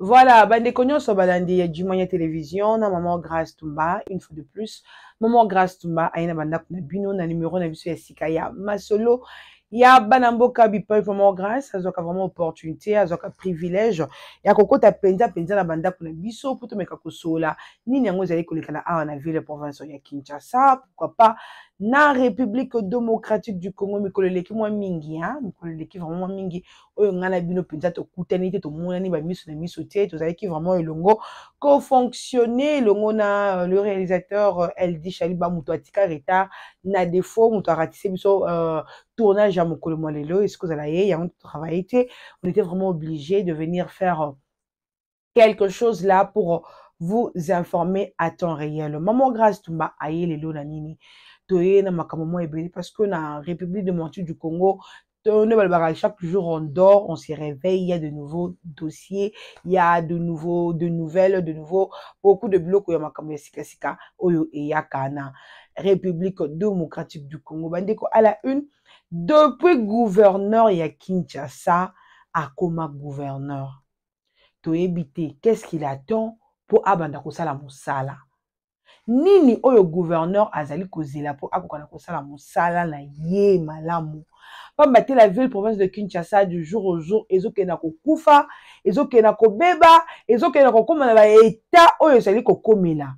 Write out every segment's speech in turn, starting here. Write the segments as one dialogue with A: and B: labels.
A: Voilà, bande nyonso balandi ya Jumanya Télévision na maman Grace Tumba une fois de plus. Maman Grace Tumba aina banda kuna bino na numéro na biso ya sika ya masolo ya banamboka bipa maman Grace azoka vraiment opportunité azoka privilège ya kokota penza na banda kuna biso pour to meka kosola nini yango ezali kolekana awa na ville province ya Kinshasa, pourquoi pas na République démocratique du Congo mikolo leki mwa mingi mikolo leki vraiment mingi oyo ngana bino penza to kutani te to monani ba miso na miso te to zali ki vraiment elongo ko fonctionner elongo na le réalisateur LD Shaliba muto atika retard na défaut muto ratissé biso tournage à mokolo molelo est-ce que vous allez y a travaillé on était vraiment obligé de venir faire quelque chose là pour vous informer à temps réel. Maman Grace Tumba aye lelo na nini toye na makambo ebele parce que na République démocratique du Congo chaque jour on dort, on se réveille, il y a de nouveaux dossiers, il y a de nouvelles, de nouveaux, beaucoup de blocs où il y a makambo ya sika sika oyo e ya kana République démocratique du Congo bandeko à la une depuis gouverneur ya Kinshasa à Koma gouverneur toyebite qu'est-ce qu'il attend pour abanda kosala mosala nini oyo gouverneur azali kozela pour akokana kosala mosala na ye malamu pamba te la ville province de Kinshasa du jour au jour ezokena kokufa ezokena kobeba ezokena kokoma na ba état oyo ezali kokomela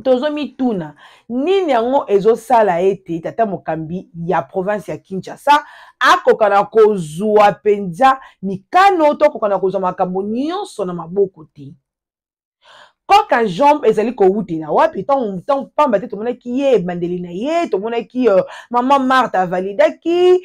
A: tozomituna nini yango ezosala ete tata mokambi ya province ya Kinshasa akokana kozwa penza mikano to kokana kozwa makambo nyonso na maboko te koka jambe ezali kowutela wapi tant pamba te tomonaki ye bandeli na ye tomonaki mama Martha validaki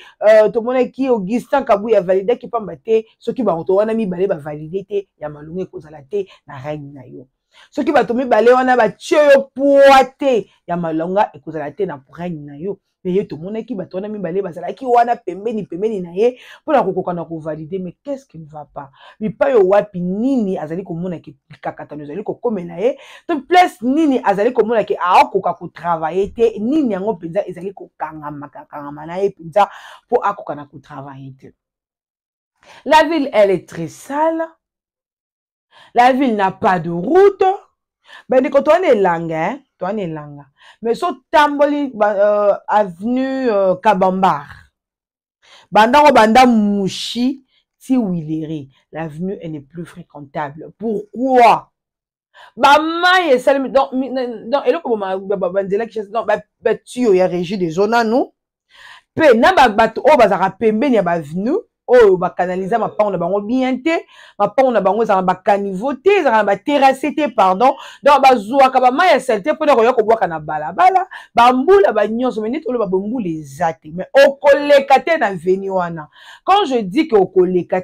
A: tomonaki Augustin Kabuya validaki pamba te soki bato wana mibale bavalide te ya malungu ekozala te na règne na yo soki bato mibale wana batie yo poate ya malonga ekozala te na règne na yo mais tomonaki bato wana mibale bazalaki wana pembeni na ye mpona kokoka na kovalide mais qu'est-ce qui ne va pas bipai yo wapi nini azali komona ki kakatano ezali kokomela ye to place nini azali komona ki akoka kotravailler te nini yango penza ezali kokangama na ye penza po akoka na kotravailler te. La ville elle est très sale. La ville n'a pas de route. Ben de quand on est langa, mais so tamboli avenue Kabambar. Banda Mouchi ti Wilere, l'avenue elle n'est plus fréquentable. Pourquoi? Maille sel donc elo ko bandela ki donc ba tuyo ya régie des zones nous. Pe na bato o bazaka pembeni ya ba avenue oyo bakanaliza mapango na bango bien te mapango na bango ezala bakaniveau te ezala ba terrasse te pardon donc bazwaka bamai ya sale te mpona koya kobwaka na balabala bambula banyonso mais neti oloba bambula eza te mais okoleka te na veni wana quand je dis que okoleka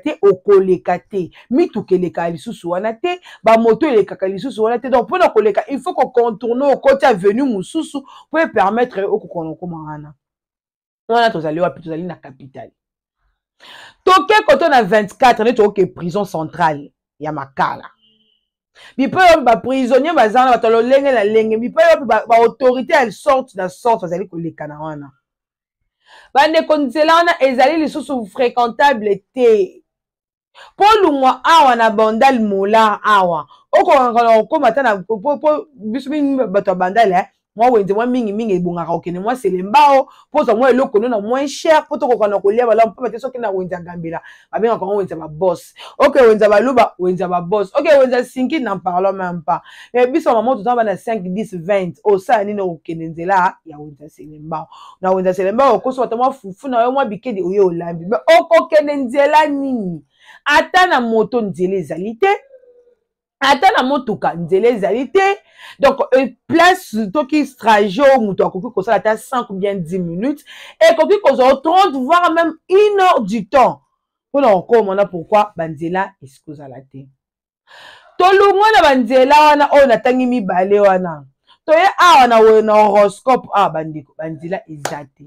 A: te mituka eleka lisusu wana te bamoto elekaka lisusu wana te donc mpona koleka il faut kocontourne okoti avenue mosusu po permettre okokona okoma wana tozali wapi tozali na capitale toke koto na 24 neti oke prison centrale ya Makala bipe yo ba prisonnier bazana batalo lenge na lenge bipe yo ba autorité elle sorte bazali koleka na wana bande konzela wana ezali lisusu fréquentable te polungwa awa na bandal mola awa okokana okoma ta na po biso bato bandal moi wenze moi mingi ebongaka okene moi selembao poza moi eloko na moins cher po tokokana kolia bala mpa te soki na wenze gambela babenga ko wenze ba boss OK wenze baluba wenze ba boss OK wenze sinki n'en parlons même pas mais biso maman tout temps na 5 10 20 o sa nini okene nzela ya wenze selembao na wenze selembao koso ta moi fufu na yo moi bikedi oyo olambi mais okokene nzela nini ata na moto nzela ezali te ata na motuka nzela ezali te donc place toki strajo muto akoki kosala ata 5 ou bien 10 minutes et koki kozala 30 voire même 1 heure du temps mpona okomona pourquoi banzela esikozala te tolungwa na banzela wana oyo natangi mibale wana toye awa na horoscope bandeko banzela eza te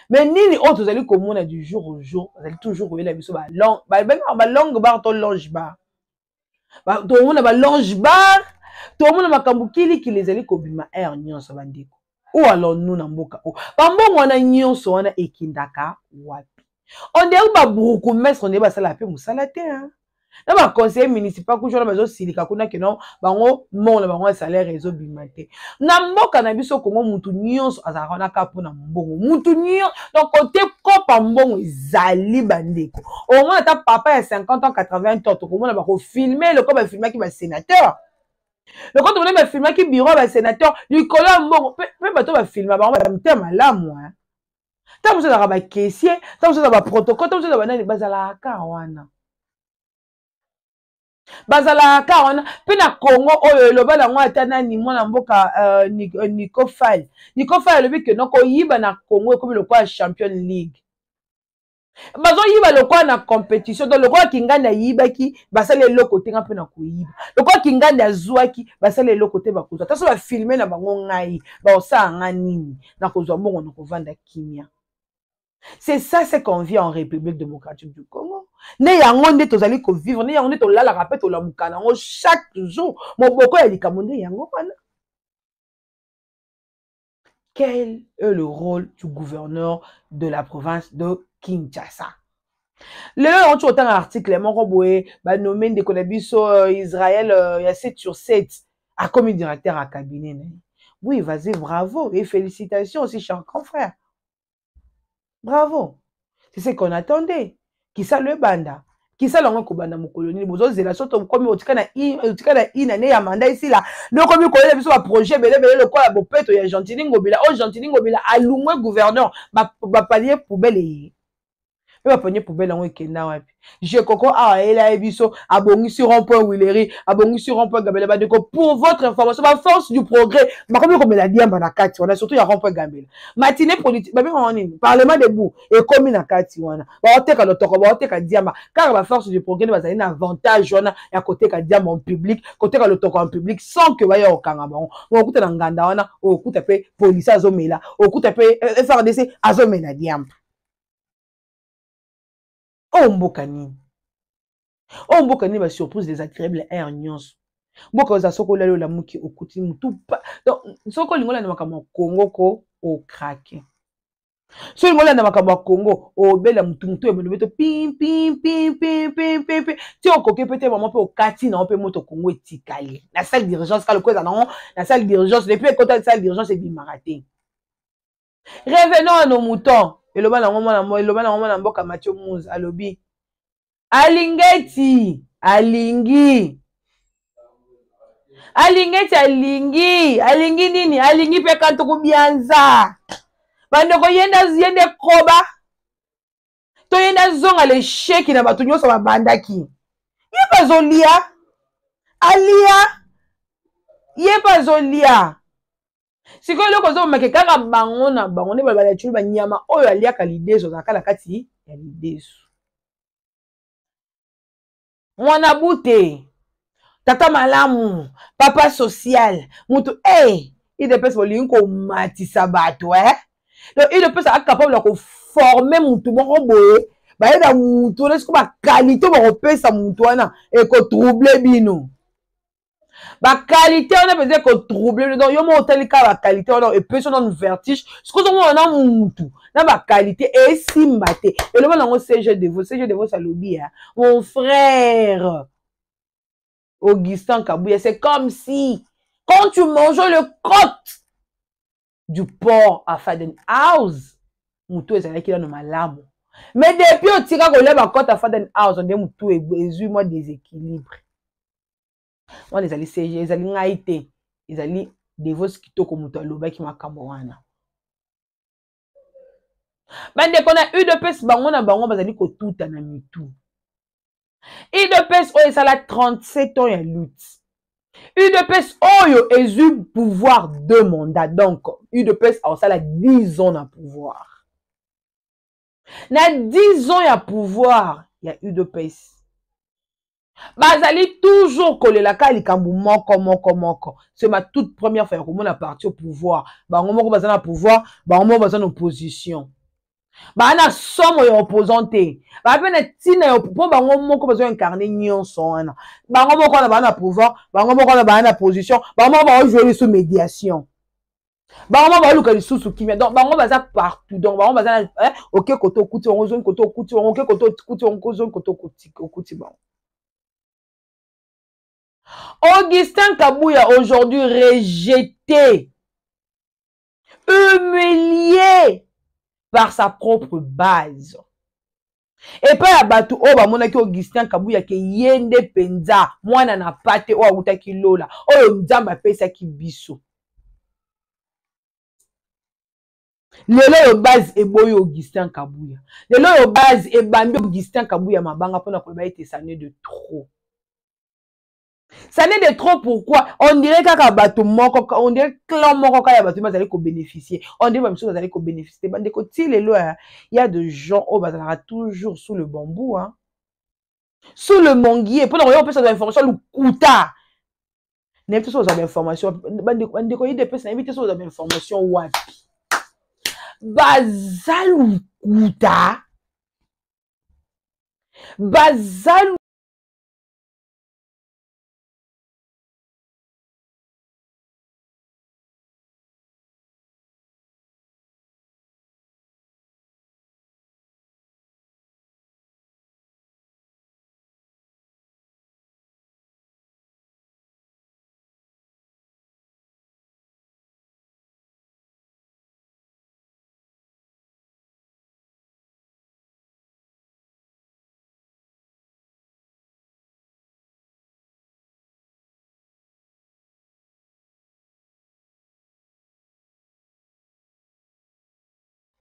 A: mais nini oyo tozali komona du jour au jour bazali toujours koyela biso balongue bar to longe bar tomona balonge bar tomona makambo kilikili ezali kobima air nyonso bandeko ou alors nous na mboka o bambongo wana nyonso wana ekindaka wapi on dirait baburuku mestre on dirait basala pe mosala te na ba conseiller municipal ku jona bazo silika kuna ke non bango mona bango salaire ezo bimate na mboka na biso Kongo mutu nyonso azalaka na kapo na mbongo mutu nyonso donc côté kopa mbongo ezali bandeko au moins ta papa ya 50 ans 80 ans to komona ba ko filmer le ko ba filmer ki ba sénateur le ko to ba filmer ki bureau ba sénateur likolo mbongo pe bato ba filmer bango ba mtema malamu hein ta muso za ba caissier ta muso za ba protocole ta muso za ba nani bazala ka wana bazalaka wana mpe na Congo oyo eloba nango ata nani mwana mboka Nico Faye alobi ke noko yiba na Congo ekomi lokola Champion League bazoyiba lokola na compétition donc lokola Kinganda yibaki basala eloko te nga mpe na koyiba lokola Kinganda azwaki basala eloko te bakozwa taso bafilme na bango ngai baosala nga nini na kozwa mbongo na kovanda kimia. C'est ça ce qu'on vit en République démocratique du Congo. Ne yango nde tozali ko vivre, ne yango nde tolala rappel tolamuka nango chaque jour. Moboko ya likamonde yango wana. Quel est le rôle du gouverneur de la province de Kinshasa? Le on tu autant article moko boye ba nommé de konabiso Israël il y a 7 sur 7 à comme directeur à cabinet. Oui, vas-y, bravo et félicitations aussi chers confrères. Bravo. C'est ce qu'on attendait. Qui ça le banda? Qui ça l'on banda mon colonie? Bozo zela soto comme otika na ine ya manda ici là. Le comme ko le biso ba projet belé le quoi bo peto ya Gentili Ngobila. Oh Gentili Ngobila alungwe gouverneur ba palier poubelle. Va pogner poubelle en week-end wapi. Je koko ela ebiso abongi sur rond-point Willery, abongi sur rond-point Gambela Badeko pour votre information, ma force du progrès. Ma comme comme la diamba na kati, on a surtout ya rond-point Gambela. Matinée politique, ba bien on est parlement debout et comme na kati wana. Ba oteka lotoko, ba oteka diamba car la force du progrès va avoir un avantage wana ya côté ka diamba en public, côté ka lotoko en public sans que ba ya okanga ba. On okuta na nganda wana, okuta pe police azomela, okuta pe FRDC azomela diamba. Oh mbokani ba surprise désagréable air nyonso mboka za soko lelo la muki okuti mutu pa donc soko lingola na makambo Congo ko o craquer so lingola na makambo Congo o bela mutu ebelo beto pim pim pim pim pim pim ti okoke pete maman pe okati na pe moto Congo etikali na salle d'urgence ka le koza na salle d'urgence depuis côté salle d'urgence et bimaraté. Revenons à nos moutons. Eloba na mboka Mathieu Mouz alobi alingi nini alingi pe kanto kubianza bandeko yende koba to yenda zonga le sheki na batu nyonso babandaki ye bazolia sikoyo loko zo make kaka bango na bango ne balabala chulu banyama oyo aliaka lideso za kala kati ya lideso mwana bute tata malamu papa social mutu il de pèse bolingo ko matisa bato donc il de pèse a capable ko former mutu moko boye ba eda mutu lesko ba qualité ba kopesa mutu wana e ko troubler bino. La qualité, on a besoin qu'on trouble. Donc, il y a la qualité, on a et puis on a une vertige. Ce que on a moutou. La qualité est si maté. Et le moment où CG de vous, ça lobby, mon frère Augustin Kabouya, c'est comme si quand tu manges le côte du porc à Faden House, moutou est là qui a nos larmes. Mais depuis on tire qu'on lève la côte à Faden House, on dit moutou est moi déséquilibre. Moi les alliés CG, les alliés ngaïté, les alliés dévots qui toko muto loba qui makambo wana. Bande kona UDPS bango na bango bazali ko tuta na mitu. UDPS oyo sala 37 ans ya lutte. UDPS oyo ezu pouvoir 2 mandats donc UDPS a sala 10 ans na pouvoir. Na 10 ans ya pouvoir ya UDPS. Bazali toujours kolela ka likambu moko. C'est ma toute première fois qu'on a parti au pouvoir. Bango moko bazana pouvoir, bango moko bazana opposition. Bana somo ya opposante. Ba pena tina ya po bango moko bazana incarner nyonso wana. Bango moko na bana pouvoir, bango moko na bana opposition, bango moko ba jouer sous médiation. Bango moko ba luka lisusu kimia. Donc bango baza partout. Donc bango bazana OK koto kuti on zone koto kuti on OK koto kuti on zone koto kuti bango. Augustin Kabouya aujourd'hui rejeté, humilié par sa propre base. Et pas ya batu o ba monaki Augustin Kabouya ke yende penza mwana na pate o awutaki lola oyo nzamba pesa ki biso. Lelo yo base eboyi Augustin Kabouya. Lelo yo base ebambi Augustin Kabouya mabanga pona koloba ete ça n'est de trop. Ça n'est de trop pourquoi? On dirait kaka bato moko, on dirait clan moko kaya bato bazali ko bénéficier. On dirait même chose bazali ko bénéficier. Bande ko ti lelo il y a des gens au bazala toujours sous le bambou hein. Sous le manguier pour on peut ça information le kuta. N'importe chose d'information bande ko yide pesa n'importe chose d'information wapi. Bazalu kuta. Bazalu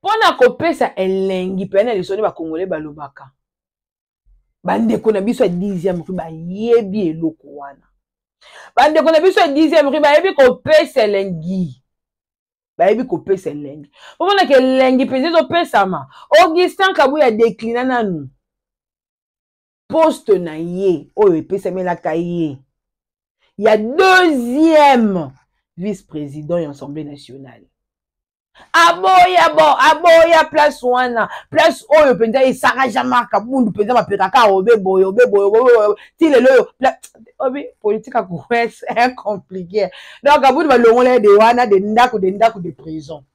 A: pona kopesa elengi pena lesoni ba congolais balobaka. Bandeko na biso ya 10e rue bayebi eloko wana. Bandeko na biso ya 10e rue bayebi kopesa elengi. Bayebi kopesa elengi. Pomona ke elengi pezi ezopesama. Augustin Kabouya déclina nanu. Poste na ye oyo epesamelaka ye. Il y a 2e vice-président de l'Assemblée nationale. Aboya place wana place oyo penza esaka jamaka bundu penza mapekaka obeboyo ti lelo obi politique akouès est compliqué donc abundu balongola de wana de ndako de prison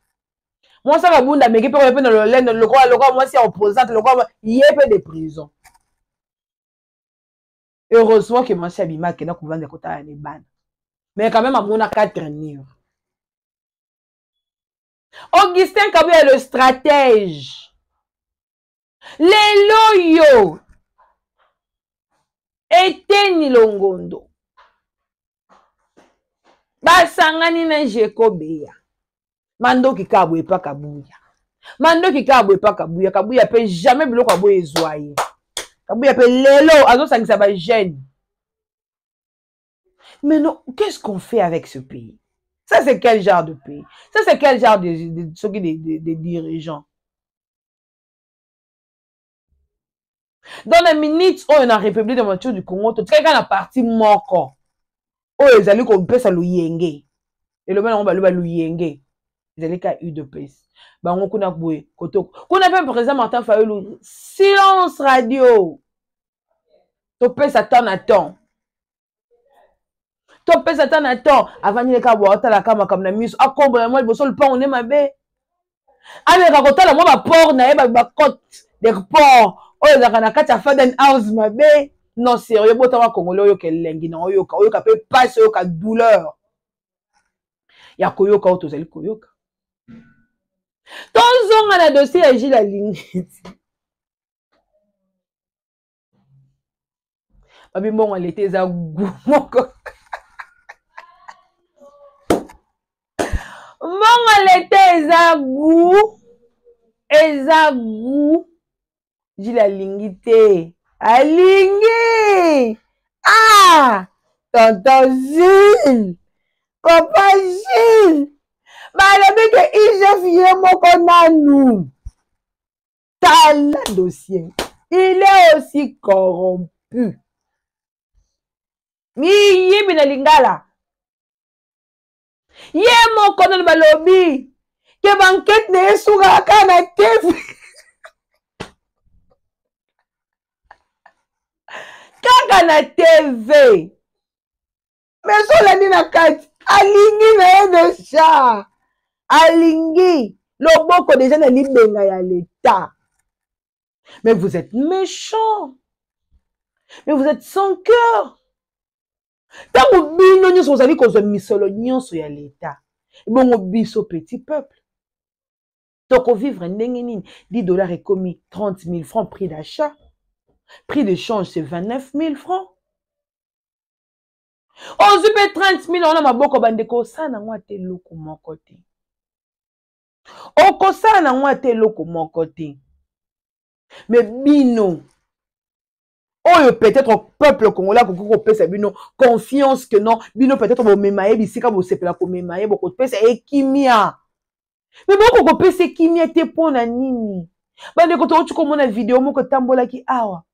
A: moi ça abundu ameki pe pe na lolendo lokwa moi si opposante lokwa yepe de prison. Heureusement que moi si abima ke na kuvanda kota ne bana mais quand même amona 4 murs. Augustin Kabouya le stratège. Les loyaux. Eteni Longondo. Basangani na Jekobeya. Mandoki Kabouya pa Kabouya. Mandoki Kabouya pa Kabouya. Kabouya peut jamais biloko Kabouya ezoye. Kabouya peut lelo azo sangisa ba jeune. Mais non, qu'est-ce qu'on fait avec ce pays? Ça, c'est quel genre de pays? Ça, c'est quel genre de dirigeants? Dans les minutes où on a République démocratique du Congo, tout quelqu'un a parti moko. Oh, ils allaient qu'on peut ça l'ouyenge. Et le même on va l'ouyenge. Ils allaient qu'à UDPS. Bah, on connaît boué, koto. Qu'on appelle président Martin Fayulu. Silence radio. Tu peux s'attendre à temps. Tu peux s'attendre à temps. Avant de boire, la cama comme la mus. Ah, comme moi, le sol, on est ma bé. Allez, raconter la moi, ma porte, ma côte, des ports. Oh, ils ont un Faden House, ma bé. Non, sérieux, bon, t'as Congolais, yo, quel lengi, non, yo, peut passer, yo, douleur. Ya koyoka, auto, zali koyoka. Ton zong, à la dossier, agit la ligne. Babi, bon, elle était à goût, mon coq. Mon était ezagou j'ai la lingité alingi ah tonton Gilles papa Gilles balobi ke IGF ye moko nanu tala dossier il est aussi corrompu miyibi na lingala ye moko nanu balobi ke banquete ne esukaka na TV kaka na TV mais solandi na kati alingi na ye deja alingi loboko déjà na libenga ya l'État. Mais vous êtes méchants, mais vous êtes sans cœur. Tango bino nyonso ozali kozwa misolo nyonso ya l'État. Bongo biso petit peuple. Toko vivre ndenge nini? 10 dollars est commis 30 000 francs prix d'achat. Prix de change c'est 29 000 francs. On se paye 30 000 on a maboko bandeko sana ngwa te loko moko te. Oko sana ngwa te loko moko te. Mais bino oyo peut-être peuple congolais ko pesa bino confiance que non bino peut-être bo memaye bisika bo sepela ko memaye bo ko pesa ekimia. Mais boko ko pesa ekimia te pona nini? Bandeko to tu komona vidéo moko tambola ki awa.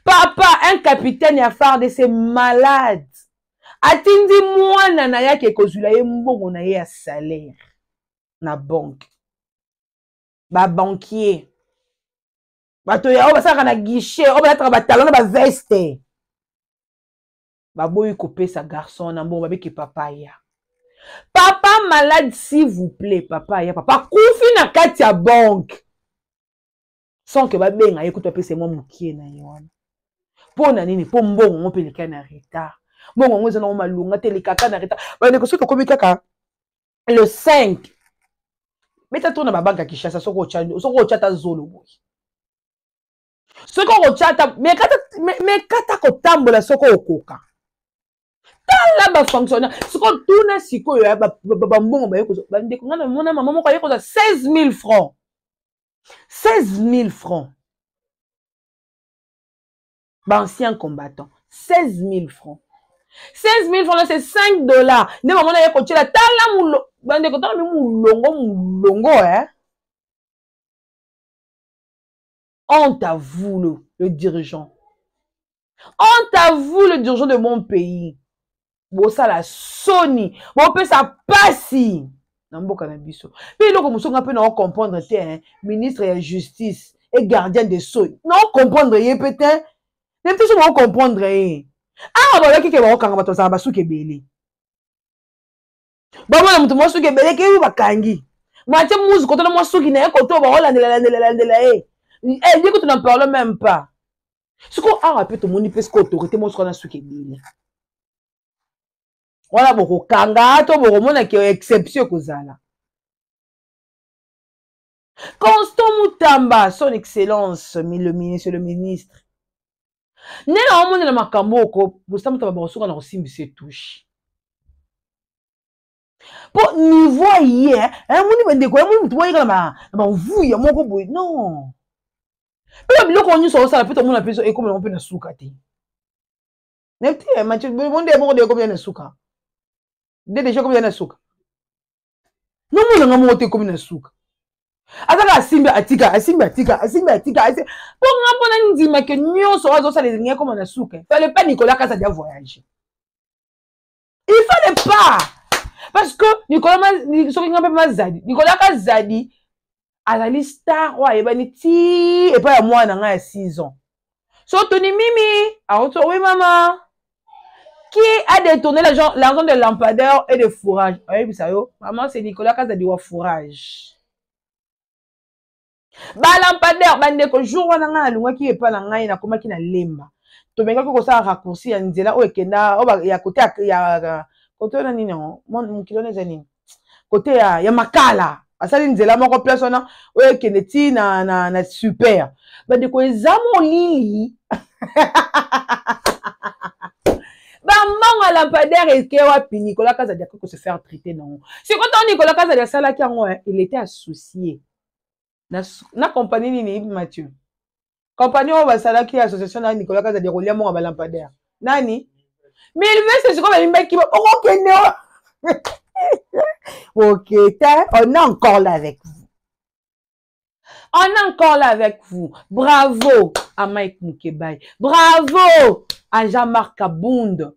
A: Papa un capitaine ya FARDC malade. Atindi mwana na yake kozula ye mbongo na ye ya salaire na banque. Ba banquier. Bato ya o basaka na guichet, o ba ba talon na ba veste. Ba boyi ko pesa garçon na mbongo babeki papa ya. Papa malade s'il vous plaît, papa ya papa kufi na kati ya banque. Sans que ba benga écoute pesa mo mukie na yona. Pona nini po mbongo mo peleka na retard. Mbongo ngo zana malunga telekaka na retard. Ba ne ko soki komi kaka le 5. Meta tona ba banque Kinshasa soko chata zolo boy. Soko chata me kata ko tambola soko okoka. Tala ba fonctionnaire soko tuna siko ya ba mbongo ba yeko ba ndeko ngana mona mama moko yeko 16 000 francs. 16 000 francs. Ba ancien combattant 16 000 francs. 16 000 francs c'est 5 dollars. Ne maman na yeko tila tala mulo ba ndeko tala mulongo hein. Honte à vous, le dirigeant. Honte à vous, le dirigeant de mon pays. Bon, ça la Sony. Bon, peut ça passi. Nambo cannabis. Puis, donc, nous on peut non comprendre, hein, ministre de la justice et gardien des sceaux. Non, comprendre, peut-être. Même si on comprendre, ah, voilà, qui est bon, quand on va ça, basu kebele. Bah, moi, je suis kebele, qui est bakangi. Moi, tu sais, moi, quand on a souki, n'a pas on va la elle dit que tu n'en parles même pas. Ce qu'on a rappelé tout le monde, parce que l'autorité, moi, je suis souki bile. Voilà, beaucoup kanga, to beaucoup monde qui est exception kozala. Constant Moutamba, son excellence, le ministre. Nena omone na makambo ko, Constant Moutamba basoka na osimbi se touche. Pour niveau hier, hein, moni bendeko, moni mutu boyeka na ba vuya moko boy. Non. Puis biloko onyu so sala pe to mona peso e comme on peut na suka te. Nepti match monde bon de comme na suka. Déjà comme na suka. Non mona ngamo te comme na suka. Azaka asimba atika. Pour ngapona ndima ke nyonso azo sala les comme na suka. Fallait pas Nicolas Kasa dia voyager. Il fallait pas. Parce que Nicolas Kazadi azali star wa ebani ti et pas moi na nga 6 ans. So Tony Mimi, oui maman. Qui a détourné l'argent de lampadaire et de fourrage? Oui, ça yo. Maman c'est Nicolas Kazadi wa fourrage. Ba lampadaire bande ko jour wana nga lunga ki epa na ngai na koma ki na lemba. To benga ko sa raccourci ya nzela o ekenda o ya côté ya côté na nini mon kilomètre nini. Côté ya makala. Asali nzela moko place wana o ekende ti na super. Bande ko ezamo lili. Ba manga lampadaire et wapi Nicolas Kazadi ko se faire traiter non. C'est quand Nicolas Kazadi sala ki ngo il était associé. Na compagnie nini Mathieu. Compagnie on va sala ki association na Nicolas Kazadi rolia mo ba lampadaire. Nani? Mais il veut c'est comme un mec qui va OK, on est encore là avec vous. On est encore là avec vous. Bravo à Mike Mukebai. Bravo à Jean-Marc Abound.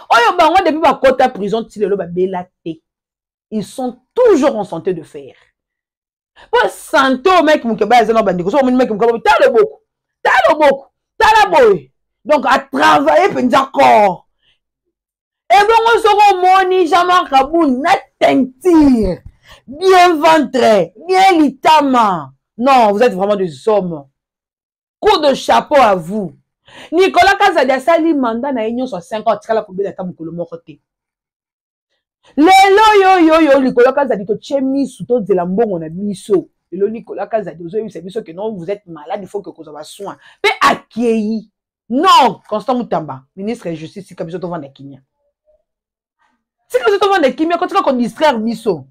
A: Oyo bango depuis ba kota prison tilelo ba belate. Ils sont toujours en santé de fer. Pour santé au mec Mukebai zeno bandiko so mec Mukebai talo beaucoup. Tala boy. Donc à travailler penza corps. Et bon on sera moni Jean-Marc Abound na teinture. Bien ventré, bien litama. Non, vous êtes vraiment des hommes. Coup de chapeau à vous. Nicolas Kazadi asali mandat na union sur 5 ans tikala kobela ta mokolo moko te. Lelo yo Nicolas Kazadi to chemisu to zela mbongo na biso. Lelo Nicolas Kazadi ozoyebisa biso que non vous êtes malade, il faut que vous avez soin. Pe accueilli. Non, Constant Mutamba, ministre de justice si kabiso to vendre kimia. Si kabiso to vendre kimia quand tu vas distraire biso.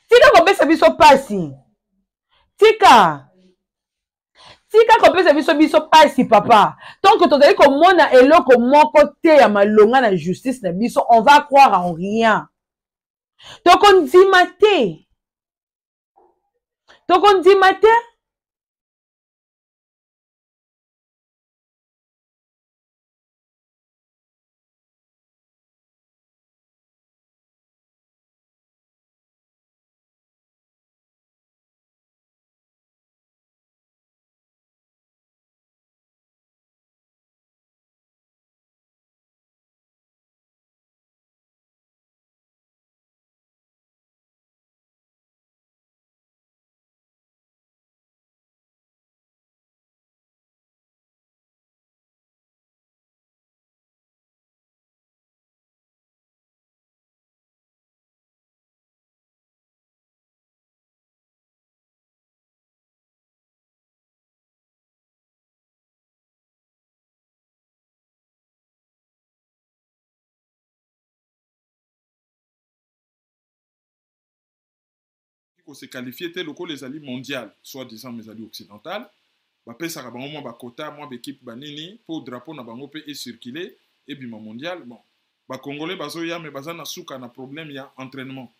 A: Tika kopesa biso pasi. Tika kopesa biso pasi papa. Tant que tozali komona eloko moko te ya malonga na justice na biso, on va croire en rien. Tokondima te.
B: Qu'on se qualifié tel que les alliés mondiales, soi-disant mes alliés occidentales, bah pesa bango moi ba quota moi équipe banini pour drapeau na bango pe et circuler et bima mondial bon ba congolais bazo ya mais bazana suka na problème ya entraînement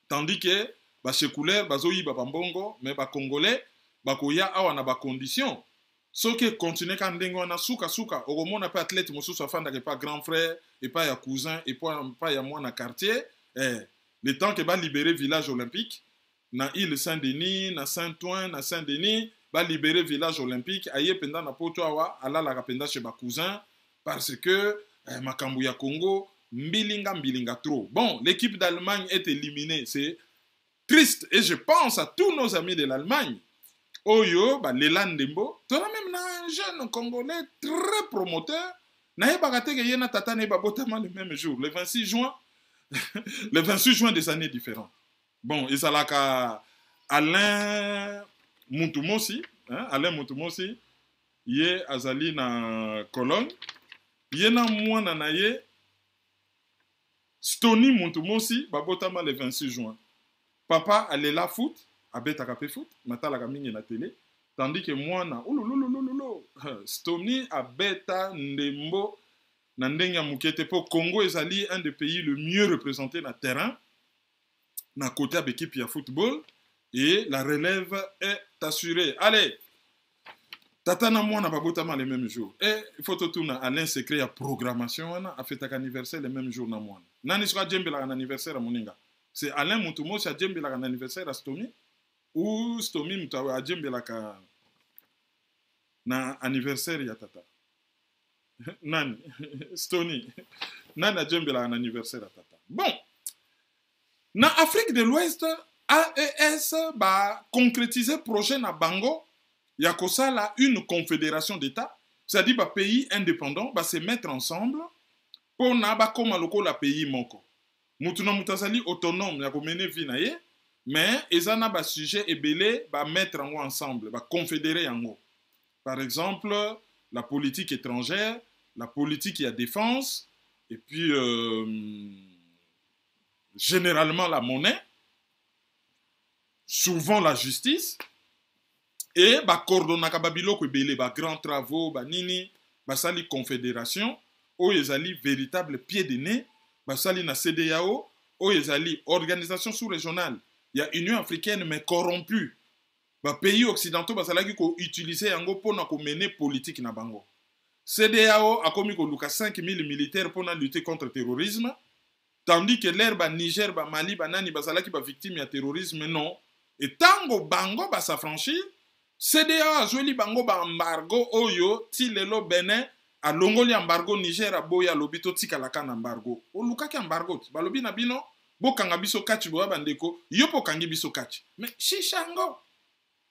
B: tandis que ba séculaire bazo yi ba bambongo mais ba congolais ba koya awa na ba condition ce qui continue quand ndengo na suka au moins na pas athlète mosusu afanda que pas grand frère et pas ya cousin et pas ya moi na quartier le temps que ba libérer village olympique na île Saint-Denis, na Saint-Ouen, na Saint-Denis, va libérer village olympique, aye pendant na poto awa, ala la rapenda chez ba cousin, parce que makambu ya Congo, mbilinga trop. Bon, l'équipe d'Allemagne est éliminée, c'est triste, et je pense à tous nos amis de l'Allemagne. Oyo, bah, Leland Dembo, tu as même un jeune Congolais très promoteur, na ye bagate que yena tata ne ba botama le même jour, le 26 juin, le 26 juin des années différentes. Bon, et ça là qu'à Alain Mountoumosi, hein, Alain Mountoumosi, il est azali na Cologne, il est na mwana na ye Stony Mountoumosi, babotama le 26 juin. Papa allait la foot, abeta kapé foot, matala kamingi na télé, tandis que mwana, Stony abeta ndembo na ndenga mukete po Congo ezali un des pays le mieux représenté na terrain. Na côté de l'équipe de football et la relève est assurée. Allez, tata na moi na babotama le même jour. Et il faut tout na Alain secret ya programmation a fait un anniversaire le même jour na moi. Nani sera djembela un anniversaire à moninga. C'est Alain Moutumo qui a djembela un anniversaire à Stomy ou Stomy mutawa a djembela ka na anniversaire ya tata. Nani Stony. Nani a djembela un anniversaire à tata. Bon. Na Afrique de l'Ouest, AES va concrétiser projet na bango ya kosala une confédération d'États, c'est-à-dire ba pays indépendants va se mettre ensemble pour na ba koma loko la pays moko. Mutuna mutasali autonome ya komene vie na ye, mais ezana ba sujet ebele ba mettre en ensemble, ba confédérer yango. Par exemple, la politique étrangère, la politique ya défense et puis généralement la monnaie, souvent la justice, et ba coordonnaka babilo ko belé ba grands travaux, ba nini, ba sali confédération, o ezali véritable pied de nez, ba sali na CEDEAO, o ezali organisation sous-régionale, il y a Union africaine mais corrompue. Ba pays occidentaux ba salaki ko utiliser yango pona ko mener politique na bango. CEDEAO a commis ko luka 5000 militaires pour lutter contre le terrorisme. Tandis que l'herbe Niger, Mali, Nani, Bazalaki, victime du terrorisme, non. Et tango bango ba s'affranchir, CDA a joué bango ba embargo, oyo, ti lelo Benin, a longoli embargo Niger, a boya lobito tika la kan embargo. O luka ki embargo, balobi na bino, bo kanga biso kachi bo bandeko, yopo kangi biso kachi. Mais shishango,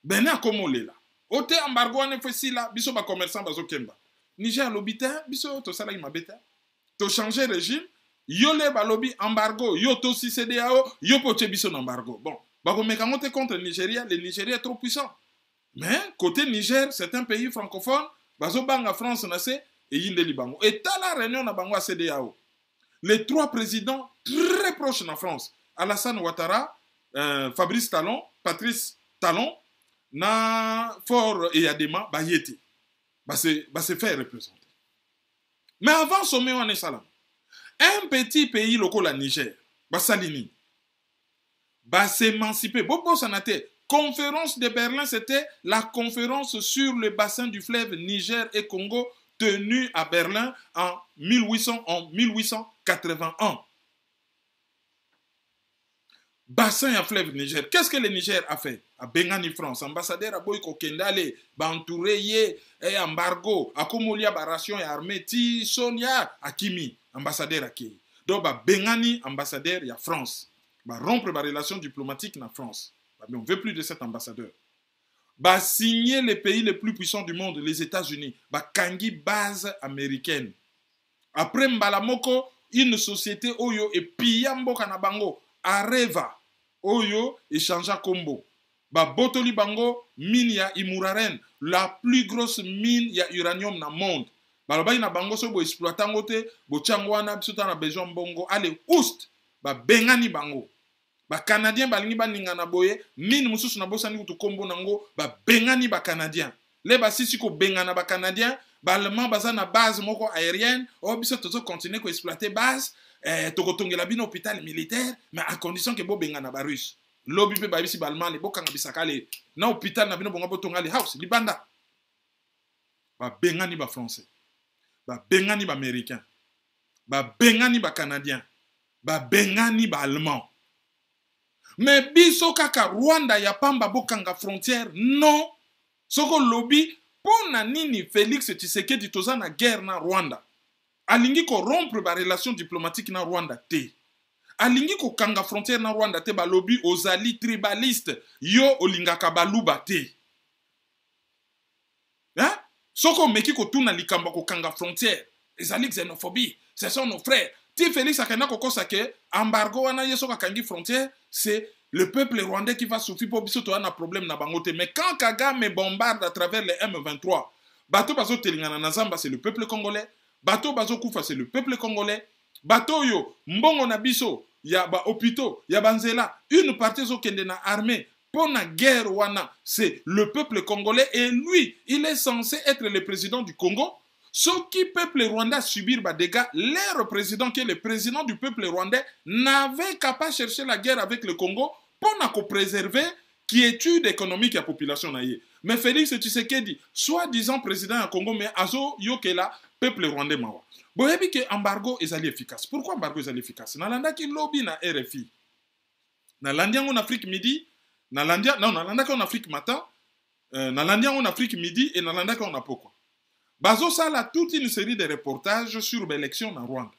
B: Benin a komo lela. Ote embargo ane fesi la, biso ba commerçant bazo kemba. Niger lobita, biso to sala ima beta. To changer régime, yo le ba lobby embargo, yo to si CEDEAO, yo poche biso embargo. Bon, bako mekangote contre Nigeria, le Nigeria est trop puissant. Mais côté Niger, c'est un pays francophone, bazo banga France nase et yinde libango. Et ta la réunion na bango à CEDEAO. Les trois présidents très proches de la France, Alassane Ouattara, Fabrice Talon, Patrice Talon, na Fort et Adema, bah yété. Bah c'est fait représenter. Mais avant sommet on est salam. Un petit pays local la Niger, bah salini. Bah s'émanciper. Bobo sanate. Conférence de Berlin, c'était la conférence sur le bassin du fleuve Niger et Congo tenue à Berlin en 1881. Bassin à fleuve Niger. Qu'est-ce que le Niger a fait? À Bengani, France, ambassadeur à Boyko Kendale, Bantouré, et embargo, à Komolia, Baration et armée, Ti, Sonia, Akimi, ambassadeur à Kei. Donc, Bengani, ambassadeur, il y a France. Rompre la relation diplomatique na France. Mais on ne veut plus de cet ambassadeur. Signer les pays les plus puissants du monde, les États-Unis. Kangi base américaine. Après Mbalamoko, une société Oyo et Piyambo Kanabango, Areva, Oyo et Chanja Kombo. Botoli Bango, mine ya Imuraren, la plus grosse mine ya uranium na monde. Balobai na bango so bo exploitango te, bo changwana bisuta na besoin bongo, allez, oust, bengani bango. Canadien balingi baninga na boye mine mususu na bosani kutu kombo nango bengani Canadien le basisi ko bengana Canadien allemand baza na base moko aérienne o biso tozo continuer ko exploiter base tokotongela bino hôpital militaire mais à condition que bo bengana ba russe lobi pe babisi allemand le bokanga bisakale na hôpital na bino bonga botonga le house libanda bengani français bengani américain bengani Canadien bengani allemand. Mais biso kaka Rwanda ya pamba bokanga frontière non. Soko lobby pona nini Félix Tshisekedi toza na guerre na Rwanda. Alingi ko rompre ba relation diplomatique na Rwanda te. Alingi ko kanga frontière na Rwanda te ba lobby ozali tribaliste yo olingaka baluba te. Hein? Soko meki ko tuna likamba ko kanga frontière. Ezali xénophobie, ce sont nos frères. Ti Félix akenda kokosa ke embargo wana yeso kangi frontière, c'est le peuple rwandais qui va souffrir pour biso to un problème na bangote. Mais quand Kagame bombarde à travers les M23, bato bazo telingana na Zamba c'est le peuple congolais, bato bazo kufa c'est le peuple congolais, bato yo mbongo na biso ya ba hôpitaux, ya banzela, une partie zo kende na armée pour la guerre wana, c'est le peuple congolais et lui, il est censé être le président du Congo. Ce qui peuple rwandais subir des dégâts, leur président, qui est le président du peuple rwandais, n'avait qu'à pas chercher la guerre avec le Congo pour préserver quiétude économique de la population. Mais Félix Tshisekedi, soi-disant président du Congo, mais azo yokela peuple rwandais mawa. Bon, et puis que embargo est efficace. Pourquoi embargo est efficace? Nalanda qui lobby na RFI. Nalanda en Afrique midi, nalanda en Afrique matin, nalanda en Afrique midi et nalanda en Apoko. Bazo sala toute une série de reportages sur l'élection en Rwanda.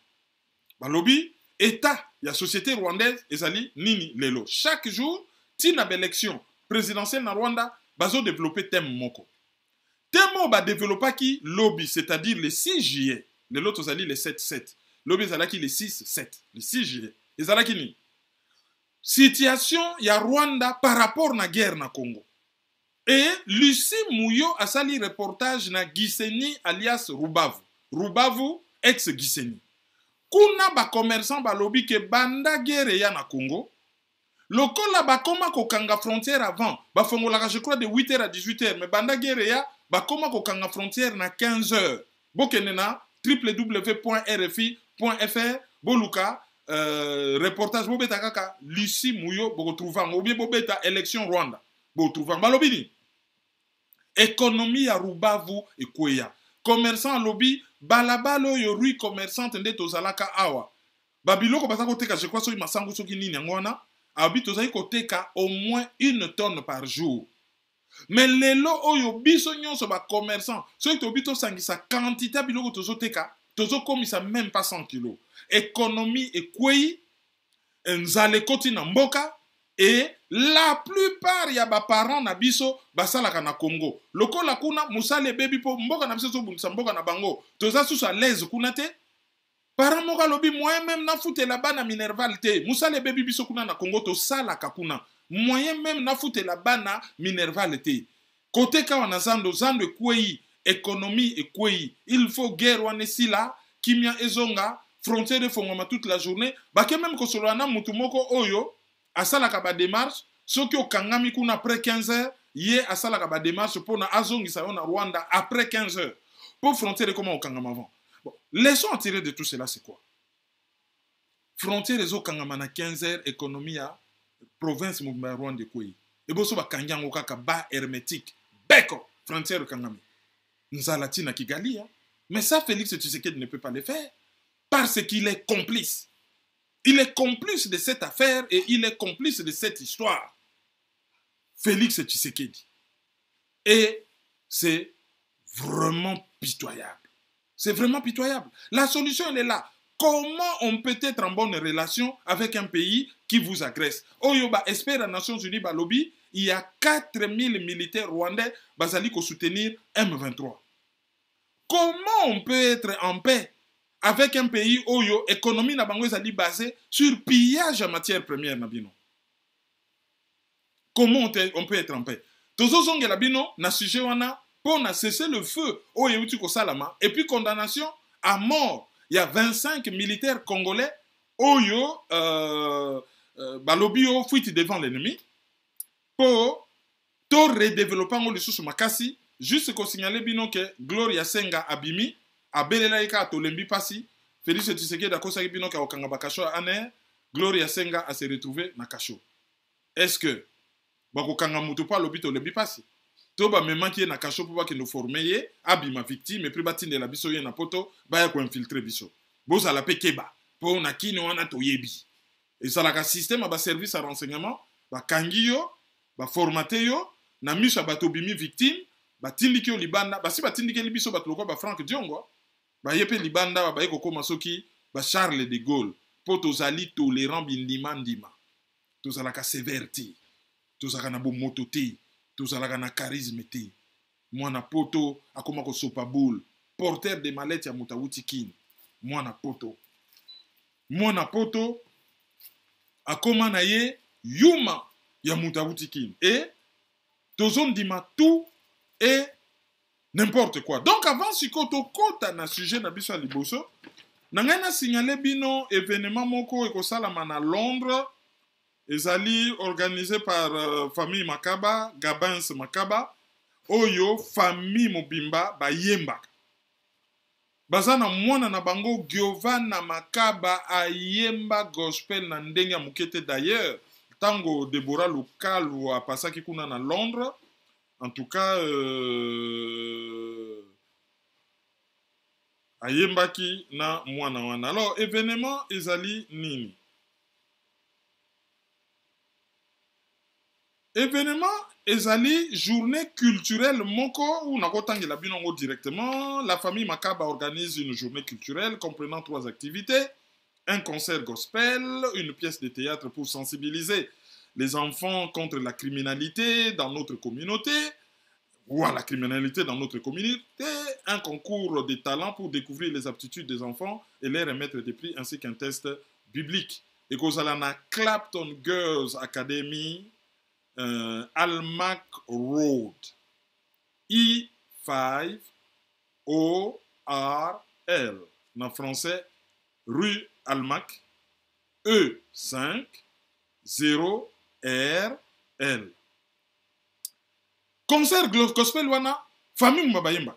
B: Balobi, État, il y a société rwandaise, ezali nini lelo. Chaque jour, tina élection présidentielle en Rwanda, bazo développer thème moko. Thème ba développer qui lobby, c'est-à-dire le 6 juillet. Le l'autre ezali le 7-7. Lobby ezali qui le 6-7. Le 6 juillet. Ezali qui ni. Situation ya Rwanda par rapport na guerre na Congo. Et Lucie Mouyo a sali reportage na Giseni alias Rubavu. Rubavu ex Giseni. Kuna ba commerçant ba lobby ke banda guerre ya na Congo. Lokola ba koma ko kanga frontière avant. Ba fongolaka je crois de 8h à 18h. Mais banda guerre ya ba koma ko kanga frontière na 15h. Bokene na www.rfi.fr boluka reportage bobeta kaka Lucie Mouyo boko trouva. Ou bien bobeta élection Rwanda. Bo trouva. Balobini. Économie ya Rubavu et Kweya. Commerçant lobby, balabalo yo rui commerçant nde tozalaka awa. Babiloko basako teka, je crois, so imasangu soki nini ngwana, abi tozali koteka au moins 1 tonne par jour. Mais lelo oyo biso nyonso ba commerçant, so itobi to sangisa quantité biloko tozo teka, tozo komisa même pas 100 kilos. Économie et Kweyi, nzale koti na mboka, et la plupart ya ba parents na biso basalaka na Congo lokola kuna musale bebi po mboka na biso so bunisa mboka na bango toza susu à l'aise kuna te parents moko alobi moyen même nafutela bana minerval te musale bebi biso kuna na Congo tosalaka kuna moyen même nafutela bana minerval te côté kawa na zando ekwei économie ekwei il faut guerre wana sila kimia ezonga frontière fongoma toute la journée bake même kosolola na mutu moko oyo asalaka ba démarche soki okangami kuna après 15 heures ye asalaka ba démarche pona azongisa yo na Rwanda après 15 heures pour frontière comment okangama avant bon leçon à tirer de tout cela c'est quoi frontière ezokangama na 15 heures économie ya province mobimba Rwanda ekwei eboso bakangi yango kaka ba hermétique beko frontière okangami nzala tina Kigali mais ça Félix Tshisekedi ne peut pas le faire parce qu'il est complice. Il est complice de cette affaire et il est complice de cette histoire. Félix Tshisekedi. Et c'est vraiment pitoyable. C'est vraiment pitoyable. La solution, elle est là. Comment on peut être en bonne relation avec un pays qui vous agresse? Oyoba espère aux Nations Unies, lobby, il y a 4000 militaires rwandais basali ko soutenir M23. Comment on peut être en paix avec un pays où l'économie na bango ezali basée sur pillage en matière première na bino? Comment on peut être en paix? Tozo zonge la bino na sujet wana pour na cesser le feu au yeuti ko salama et puis condamnation à mort. Il y a 25 militaires congolais oyo balobi yo fuite devant l'ennemi pour to redévelopper ngo lisusu makasi juste ko signaler bino que Gloria Senga abimi abelela ika tolembi pasi Félix Tshisekedi akosa bino ka okanga bakasho ane Gloria Senga a se retrouver na kasho. Est-ce que bakokanga mutu pa lobi tolembi pasi to ba mema ki na kasho pour ba ke no former ye abima victime et puis batinde la biso ye na poto ba ya ko infiltrer biso boza la pekeba po na kini wana toyebi et ça la système ba service à renseignement ba kangiyo ba formater yo na misha bato bimi victime batindiki yo libanda basi batindiki libiso bato lokwa ba Frank Diongo ba yepe libanda ba yeko koma soki ba Charles de Gaulle po tozali tolérant bindima ndima tozalaka sévérité tozalaka na bomoto te tozalaka na charisme te mwana poto akoma ko sopa boule porteur de mallette ya mutawuti kin mwana poto akoma na ye yuma ya mutawuti kin et tozon dima tout et n'importe quoi. Donc avant sikoto kota na sujet na biso liboso nangana signaler bino événement moko ekosalama na Londres ezali organisé par famille Makaba Gabins Makaba oyo famille mobimba bayemba bazana mwana na bango Giovanna Makaba ayemba gospel na ndenge ya mukete d'ailleurs tango Deborah Lukalu a pasaki kuna na Londres. En tout cas, ayembaki na mwana wana. Alors, événement ezali nini? Événement ezali journée culturelle moko ou nakotangela binongo directement. La famille Makaba organise une journée culturelle comprenant 3 activités. Un concert gospel, une pièce de théâtre pour sensibiliser les enfants contre la criminalité dans notre communauté, ou à la criminalité dans notre communauté, un concours de talents pour découvrir les aptitudes des enfants et les remettre des prix, ainsi qu'un test biblique. Et qu'on a la Clapton Girls Academy, Almac Road, I5 ORL, en français, rue Almac, E5 0 RL. Concert gospel wana famille mbabayemba.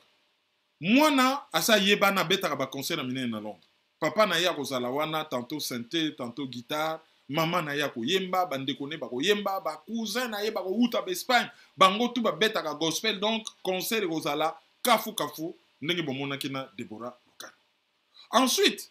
B: Mwana asa yebana betaka ba concert na minene na Londres. Papa na ya kozala wana tantôt synthé, tantôt guitare, maman na ya koyemba, bandeko ne ba koyemba, ba cousin na ye ba ko uta ba Espagne, bango tu ba betaka gospel donc concert kozala kafu ndenge bomona kina Deborah Lukalu. Ensuite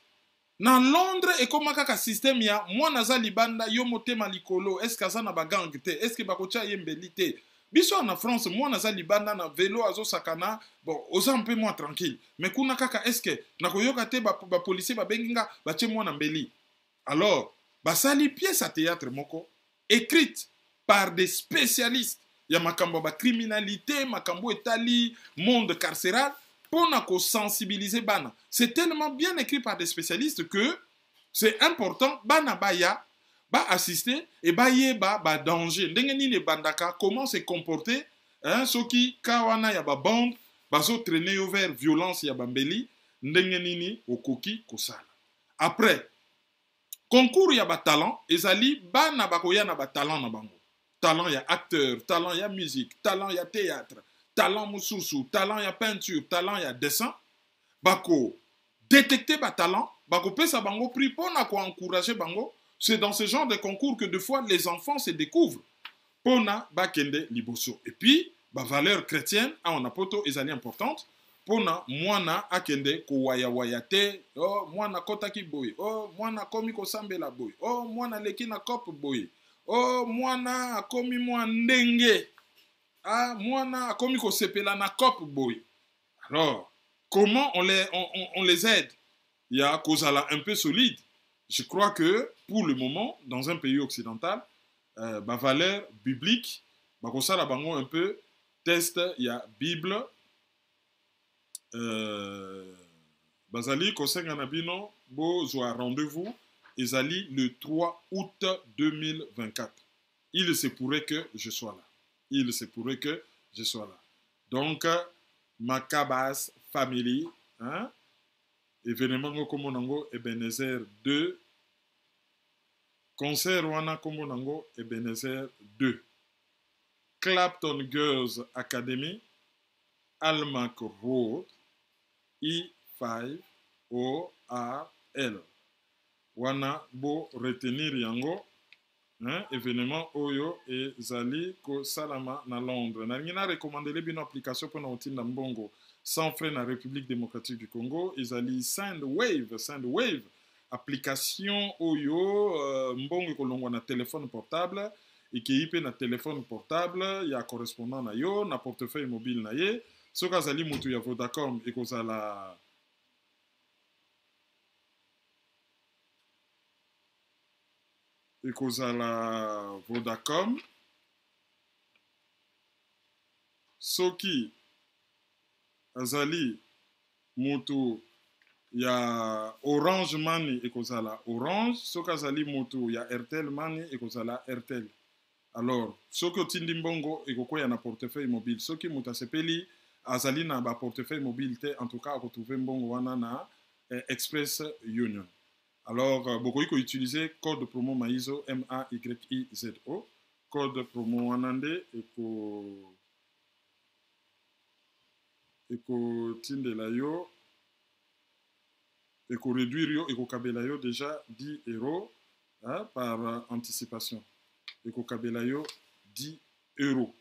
B: na Londres ekoma kaka système ya mwana za libanda yo motema likolo est-ce que ça na bagang te est-ce que bakocha yembeli te biso na France mwana za libanda na vélo azo sakana bon oza un peu moins tranquille mais kuna kaka est-ce que na koyoka te ba policier ba benginga ba che mwana mbeli alors basali pièce à théâtre moko écrite par des spécialistes. Il y a makambo ba criminalité, makambo etali, monde carcéral, pour sensibiliser bana. C'est tellement bien écrit par des spécialistes que c'est important, bana baya, ba assister et ba yeba ba danger. Ndenge nini bandaka, comment se comporter, hein, soki kawana ya ba bande, bazo traîner vers violence ya bambeli, ndenge nini okoki kosala. Après, concours ya ba talent, ezali bana bakoya na ba talent na bango. Talent ya acteur, talent ya musique, talent ya théâtre, talent mususu, talent ya peinture, talent ya dessin. Bako détecter ba talent, bako pesa bango prix pour na ko encourager bango. C'est dans ce genre de concours que des fois les enfants se découvrent. Pona bakende liboso. Et puis, ba valeur chrétienne, on a poto ezali importante. Pona mwana akende ko waya waya te, oh mwana kotaki boy, oh mwana komi ko sambela boy, oh mwana leki na kop boy. Oh, mwana akomi ndenge. Ah, mwana akomi ko sepela na cop boy. Alors, comment on les aide? Il y a Kozala un peu solide. Je crois que, pour le moment, dans un pays occidental, ma valeur biblique, ma Kozala bango un peu, test, il y a Bible, Bazali, Kosenga Nabino, Bo Zoa rendez-vous. Ezali le 3 août 2024. Il se pourrait que je sois là. Il se pourrait que je sois là. Donc, Makabas Family, hein? Événement Komonango Ebenezer 2. Concert Wana Komonango Ebenezer 2. Clapton Girls Academy, Almac Road, I5ORL. Wana bo retenir yango, hein, événement oyo et zali ko salama na Londres. Na ngina recommander les bino application pour na otinda mbongo sans frais na République démocratique du Congo. Ezali Sendwave application oyo mbongo kolongwa na téléphone portable et qui ipe na téléphone portable ya correspondant na yo na portefeuille mobile na ye. Soka zali mutu ya Vodacom et kozala ekozala Vodacom, soki azali moto ya Orange Money ekozala Orange, soki azali moto ya Airtel Money ekozala Airtel. Alors, soki otindi mbongo ekokoya na portefeuille mobile, soki moto asepeli azali na ba portefeuille mobile te, en tout cas akotrouver mbongo wana na Express Union. Alors, beaucoup qui utiliser code promo Maizo, M-A-Y-I-Z-O, code promo Wanande, eko tinde la yo, eko réduire yo, eko kabela yo déjà 10 € hein, par anticipation. Eko kabela yo 10 €.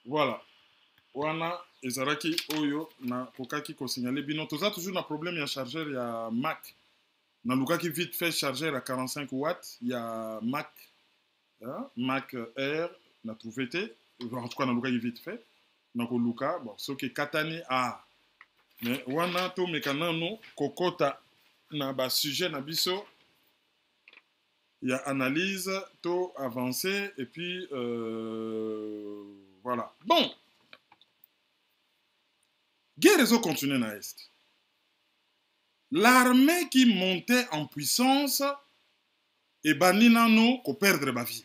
B: Voilà. Wana ezaraki oyo na kokaki ko signaler bino toza toujours na problème ya chargeur ya Mac na lukaki vite fait chargeur à 45 watts ya Mac hein? Mac Air na trouvé té en tout cas na lukaki vite fait na ko luka bon soki katani mais wana to mekanano kokota na ba sujet na biso ya analyse to avancé et puis voilà bon. Guerre continue na Est. L'armée qui montait en puissance et baninano ko perdre ba vie.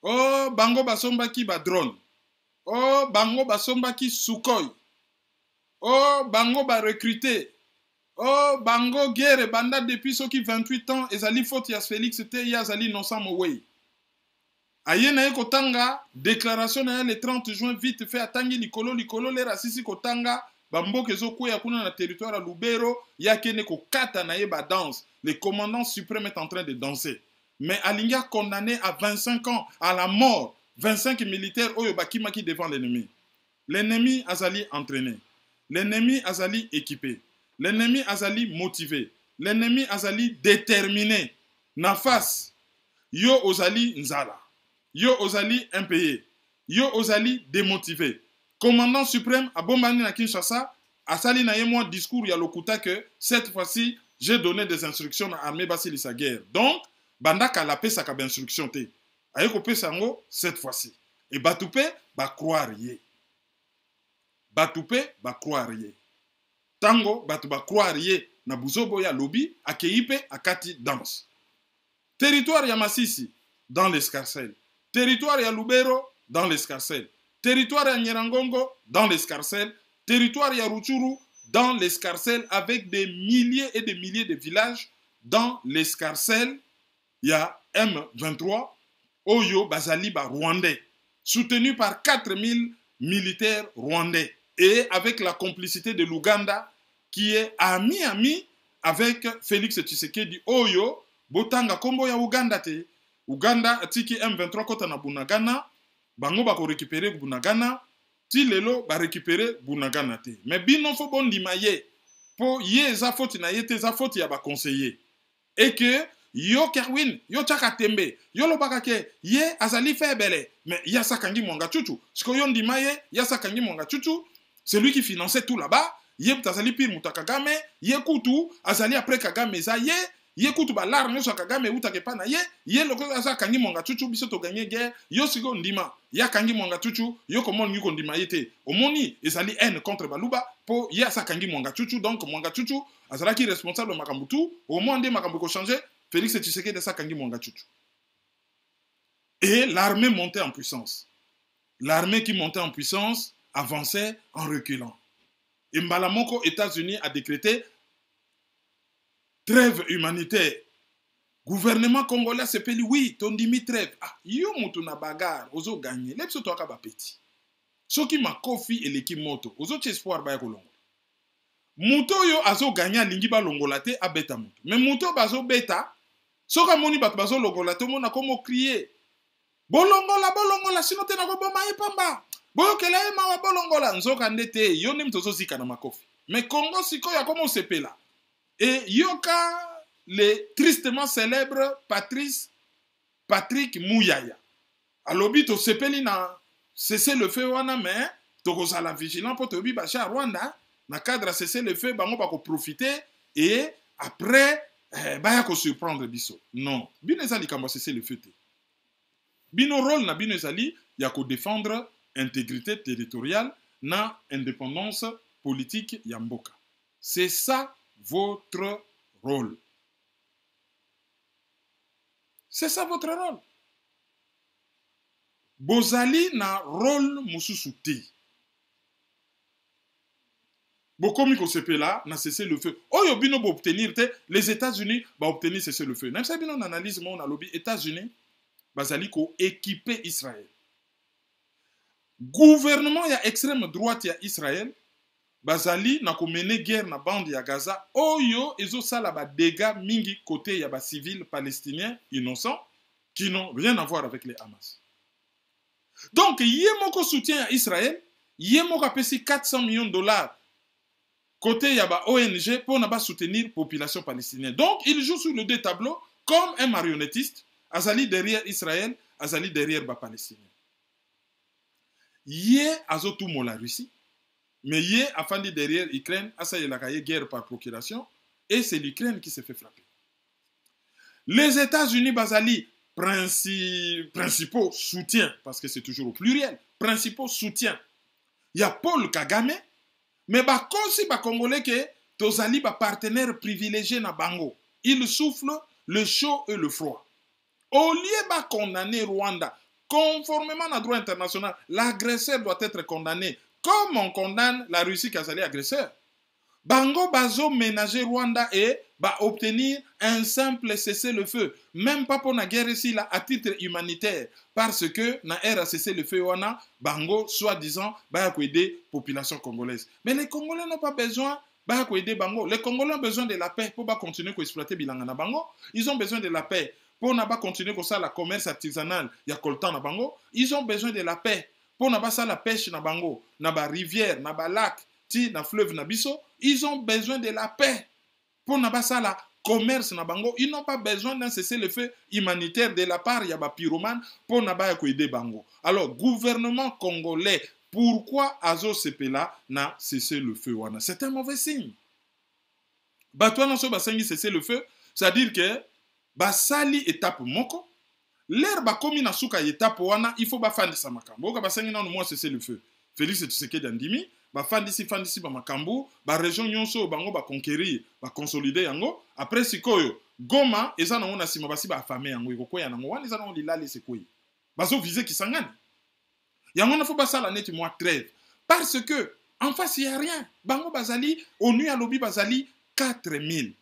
B: Oh bango basomba ki ba drone. Oh bango basomba ki Sukhoi. Oh bango ba recruter. Oh bango guerre banda depuis soki 28 ans ezali faute ya Félix te ya zali Innocent Mowei. Aye na ye kotanga déclaration na le 30 juin vite fait atangi likolo le rasisi kotanga bamboka ezokwea kuna na territoire ya Lubero yakene kokata na ye ba danse. Le commandant suprême est en train de danser. Mais alingi a condamné à 25 ans à la mort 25 militaires oyo bakimaki devant l'ennemi. L'ennemi azali entraîné. L'ennemi azali équipé. L'ennemi azali motivé. L'ennemi azali déterminé. Na face yo ozali nzala. Yo ozali impayé. Yo ozali démotivé. Commandant suprême à Bombani na Kinshasa, a sali na ye moi discours ya lokuta que cette fois-ci, j'ai donné des instructions à l'armée basilisa guerre. Donc, bandaka la pesa ka instruction te. Ayeko pesa ngo cette fois-ci. Et Batoupe va croire yé. Batoupe va croire yé. Tango batu va croire yé na buzobo ya lobby akeipe akati danse. Territoire ya Masisi dans l'escarcelle. Territoire ya Lubero dans l'escarcelle. Territoire ya Nyerangongo dans l'escarcelle. Territoire ya Rutshuru dans l'escarcelle avec des milliers et des milliers de villages dans l'escarcelle. Il y a M23, Oyo Bazaliba rwandais, soutenu par 4000 militaires rwandais et avec la complicité de l'Ouganda qui est ami avec Félix Tshisekedi. Oyo Botanga Kombo ya Uganda te. Uganda atiki M23 kota na Bunagana, bango bako récupérer Bunagana, ti lelo ba récupérer Bunagana te. Mais bino fo bon limaye po ye za faute na ye te za faute ya ba conseiller. Et que yo Kerwin, yo Tchakatembe, yo lobaka ke ye azali febele, mais ya sakangi mwanga chuchu. Siko yo ndimaye, ya sakangi mwanga chuchu, c'est lui qui finançait tout là-bas. Ye azali pire mutakagame, ye kutu azali après Kagame za ye kutu ba l'arme so Kagame utake pa na ye loko asa kangi mwanga chuchu biso to gagner guerre, yo siko ndima, ya kangi mwanga chuchu, yo komoni yuko ndima yete. Omoni ezali haine contre Baluba po ya sa kangi mwanga chuchu, donc mwanga chuchu azala ki responsable makambutu, au moins nde makambu ko changer, Félix Tshisekedi de sa kangi mwanga chuchu. Et l'armée montait en puissance. L'armée qui montait en puissance avançait en reculant. Et Mbalamoko, États-Unis, a décrété trêve humanitaire. Gouvernement congolais se peli, oui, tondimi trêve. Ah, yo mutu na bagarre, ozo gagné. Lepso to akaba petit. Soki makofi et l'équipe moto, ozo espoir ba kolongo. Muto yo azo gagné lingi ba longola te a beta muto. Mais muto bazo beta, soka moni bat bazo longola te mona komo crier. Bolongola, sino te na ko boma epamba. Boyo kela ema wa bolongola, nzoka ndete, yo nem tozo zika na makofi. Mais Congo siko ya komo sepela. Et yoka le tristement célèbre Patrick Mouyaya. Alobi to sepeli na cesser le feu wana, mais toko sala vigilant pour tobi bacha Rwanda na cadre cesser le feu bango bako profiter et après baya ko surprendre biso. Non, bino ezali kamba cesser le feu te. Bino rôle na bino ezali ya ko défendre intégrité territoriale na indépendance politique ya mboka. C'est ça votre rôle. C'est ça votre rôle. Bozali na rôle mususu te. Bokomi ko sepela na cesser le feu. Oyo bino bo obtenir te, les États-Unis ba obtenir cesser le feu. Même ça bino analyse mon na lobby États-Unis bazali ko équiper Israël. Gouvernement ya extrême droite ya Israël bazali na ko mener guerre na bande ya Gaza. Oyo ezo sala ba dégâts mingi côté ya ba civils palestiniens innocents qui n'ont rien à voir avec les Hamas. Donc yemoko soutien à Israël, yemoko apesi 400 millions de dollars côté ya ba ONG pour na ba soutenir population palestinienne. Donc il joue sur les deux tableaux comme un marionnettiste, azali derrière Israël, azali derrière ba Palestiniens. Yé azotou mo la Russie, mais yé afandi derrière Ukraine, asa yelakaye guerre par procuration, et c'est l'Ukraine qui s'est fait frapper. Les États-Unis bazali principaux soutiens, parce que c'est toujours au pluriel, principaux soutiens. Il y a Paul Kagame, mais bakosi ba Congolais que tozali ba partenaire privilégié na bango. Il souffle le chaud et le froid. Au lieu de condamner Rwanda, conformément à droit international, l'agresseur doit être condamné comme on condamne la Russie qui a été agresseur. Bango bazo ménager Rwanda et va obtenir un simple cessez-le-feu. Même pas pour la guerre ici là, à titre humanitaire. Parce que na ère cessez-le-feu wana, Bango soi-disant va aider la population congolaise. Mais les Congolais n'ont pas besoin va aider Bango. Les Congolais ont besoin de la paix pour pas continuer à exploiter bilanga na Bango. Ils ont besoin de la paix pour ne pas continuer comme ça la commerce artisanal ya coltan na Bango. Ils ont besoin de la paix pour ne pas ça la pêche na Bango, na ba rivière, na ba lac, ti na fleuve na biso. Ils ont besoin de la paix pour ne pas ça la commerce na Bango. Ils n'ont pas besoin d'un cessez-le-feu humanitaire de la part ya ba pyromane pour ne pas aider Bango. Alors gouvernement congolais, pourquoi Azo Sepela n'a cessé le feu wana? C'est un mauvais signe. bato wana so basengi cesser le feu, c'est-à-dire que basali étape moko, l'air bakomi na suka étape wana, il faut bafandisa makambo. Oka basengi nanu moi cesser le feu. Félix Tshisekedi andimi, bafandisi ba makambo, ba région nyonso bango ba conquérir, ba consolider yango. Après sikoyo, Goma eza nango na sima basi ba afame yango ikokoya nango wana eza nango lilale sekoyi. Bazo viser Kisangani. Yango na faut basala neti moi trêve parce que en face il y a rien. Bango bazali ONU à lobby bazali 4000.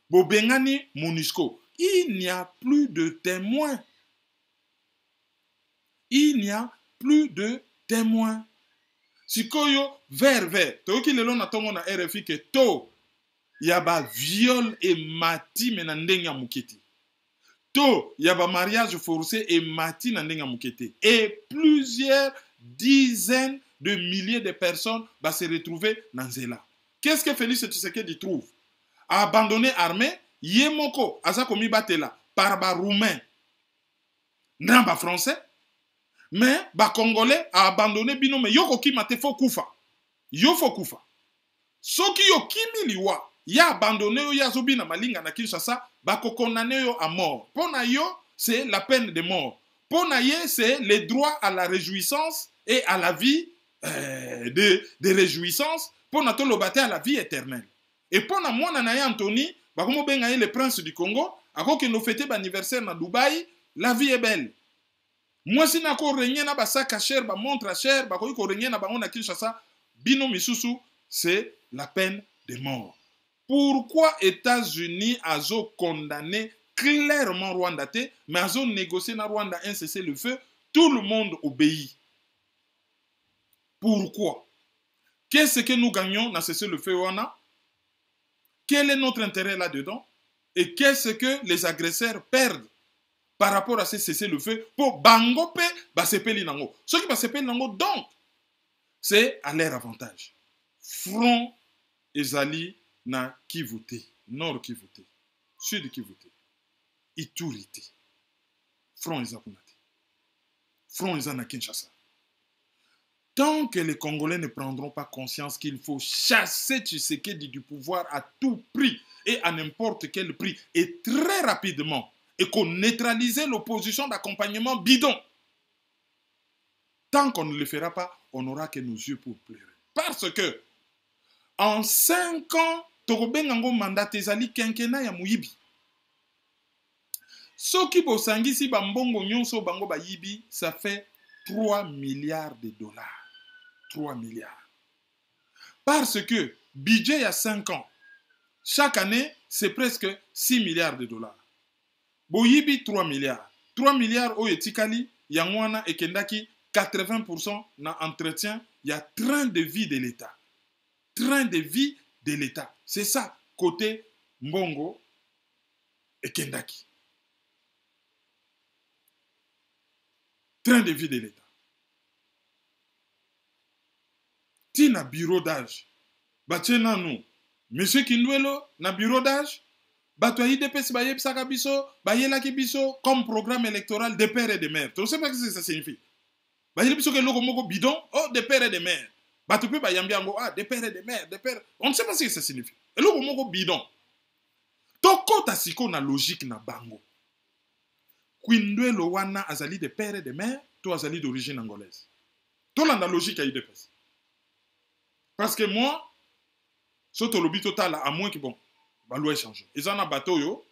B: Bobengani MONUSCO. Il n'y a plus de témoins. Il n'y a plus de témoins. Sikoyo vert. Toki lelo na tongo na RFI que to yaba viol et mati menandenga muketi. To yaba mariage forcé et mati nandenga muketi. Et plusieurs dizaines de milliers de personnes va se retrouver dans Zela. Qu'est-ce que Félix Tshisekedi trouve? A abandonné l'armée, Yemoko, Aza komi batela, par ba roumain, nan ba français, mais ba congolais a abandonné bino, mais yoko ki mate fo kufa. Yo fo kufa. Soki yo kimi liwa, ya abandonné yo ya zobi na malinga na Kinshasa, ba kokondane yo à mort. Pona yo, c'est la peine de mort. Pona ye, c'est le droit à la réjouissance et à la vie de réjouissance. Pona to lo bate à la vie éternelle. Et pendant moi, Nanaye Anthony, bakomo benga le prince du Congo, ako ke no fêter l'anniversaire na Dubaï, la vie est belle. Moi si na ko régner na ba sac à cher, ba montre à cher, ba ko régner na bango na Kinshasa, bino misusu, c'est la peine de mort. Pourquoi États-Unis azo condamné clairement Rwanda te, mais azo négocié na Rwanda un cessez-le-feu, tout le monde obéit. Pourquoi? Qu'est-ce que nous gagnons dans cessez-le-feu wana? Quel est notre intérêt là-dedans? Et qu'est-ce que les agresseurs perdent par rapport à ce cessez-le-feu pour bangope basepeli nango? Ce qui basepeli nango donc, c'est à leur avantage. Front ezali na Kivu te, Nord Kivu te, Sud Kivu te, Ituri te. Front eza kuna te. Front eza na Kinshasa. Tant que les Congolais ne prendront pas conscience qu'il faut chasser Tshisekedi du pouvoir à tout prix et à n'importe quel prix et très rapidement et qu'on neutralise l'opposition d'accompagnement bidon, tant qu'on ne le fera pas, on n'aura que nos yeux pour pleurer. Parce que en 5 ans, Torobengango mandat ezali quinquennat ya muyibi. Soki bosangisi bambongo nyonso bango bayibi, ça fait 3 milliards de dollars. 3 milliards. Parce que budget il y a 5 ans, chaque année, c'est presque 6 milliards de dollars. Boyibi 3 milliards. 3 milliards au etikali, yangwana et kendaki 80% na entretien, il y a train de vie de l'État. Train de vie de l'État. C'est ça, côté Mbongo et Kendaki. Train de vie de l'État. Na bureau d'âge. Batie nanu. Monsieur Kindwelo, na bureau d'âge. Bato IDPS baye bisaka biso, baye laki biso comme programme électoral de père et de mère. Tu sais pas ce que ça signifie. Baye biso ke loko moko bidon, oh de père et de mère. Bato pe bayambi ango, ah de père et de mère, de père. On ne sait pas ce que ça signifie. Et loko moko bidon. Toko tasiko na logique na bango. Kindwelo wana azali de père et de mère, to azali d'origine angolaise. To la logique à IDPS. Parce que moi, ce tolobi total, à moins que bon, la loi change. Ils ont un bateau, yo,